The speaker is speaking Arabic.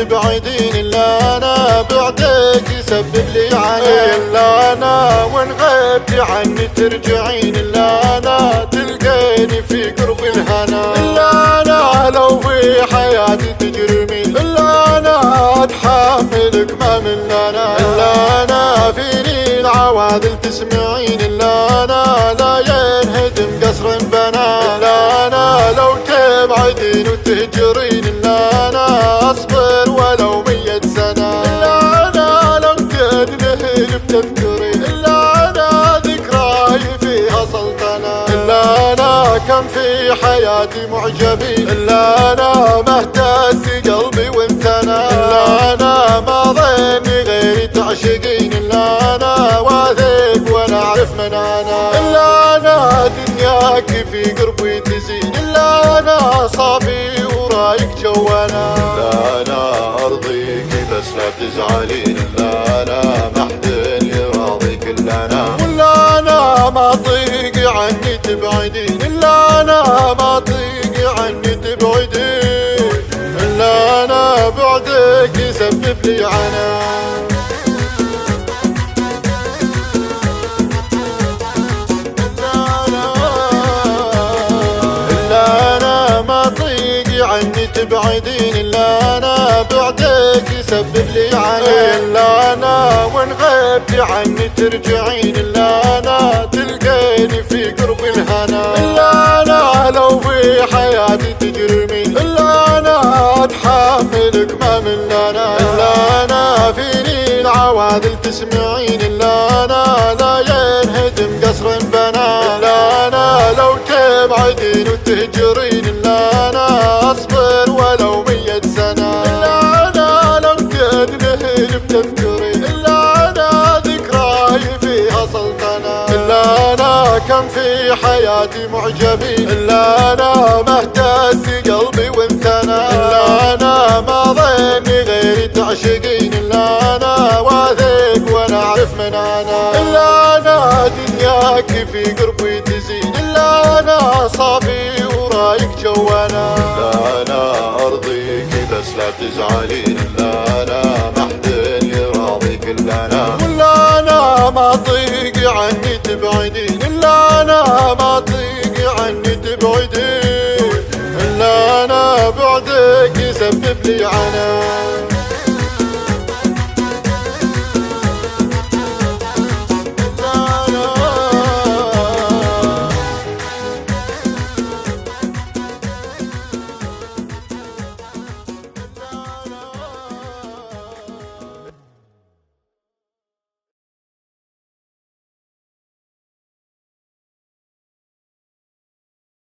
تبعدين، الا انا بعدك يسبب لي عنا. الا انا وان غبتي عني ترجعين، الا انا تلقيني في قرب الهنا. الا انا لو في حياتي تجرمين، الا انا اتحملك ما من انا. الا انا فيني العواذل تسمعين، الا انا لا ينهدم قصر بنا. الا انا لو تبعدين وتهجرين، الا انا اصبر ولو 100 سنة. الا انا لو تنهل بتذكرين، الا انا ذكراي فيها سلطنة. الا انا كم في حياتي معجبين، الا انا ما اهتز قلبي وانثنى. الا انا ما ظني غيري تعشقين، الا انا واثق وانا اعرف من انا. الا انا دنياك في قربي تزين، الا انا صافي ورايك جوانا. الا انا ارضيك بس لا تزعلين، الا انا ما حد يراضيك الا انا. ولا انا ما اطيق عني تبعدين، الا انا ما اطيق عني تبعدين. الا انا بعدك يسبب لي عنا. عني تبعدين، الا انا بعدك يسبب لي عنا. الا انا وان غبتي عني ترجعين، الا انا تلقيني في قرب الهنا. الا انا لو في حياتي تجرمين، الا انا اتحملك ما من انا. الا انا فيني العواذل تسمعين، الا انا لا ينهدم قصر بنا. الا انا لو تبعدين وتهجرين، الا انا اصبر ولو 100 سنة. الا انا لو تنهل بتذكرين، الا انا ذكراي فيها سلطنة. الا انا كم في حياتي معجبين، الا انا ما اهتز قلبي وانثنى. الا انا ما ظني غيري تعشقين، الا انا واثق وانا اعرف من انا. الا انا دنياك في قربي تزين، الا انا صافي ورايك جوانا. الا انا ارضيك بس لا تزعلين، الا انا ما حد يراضيك الا انا. ولا انا ما اطيق عني تبعدين، الا انا ما اطيق عني تبعدين. الا انا بعدك يسبب لي عنا.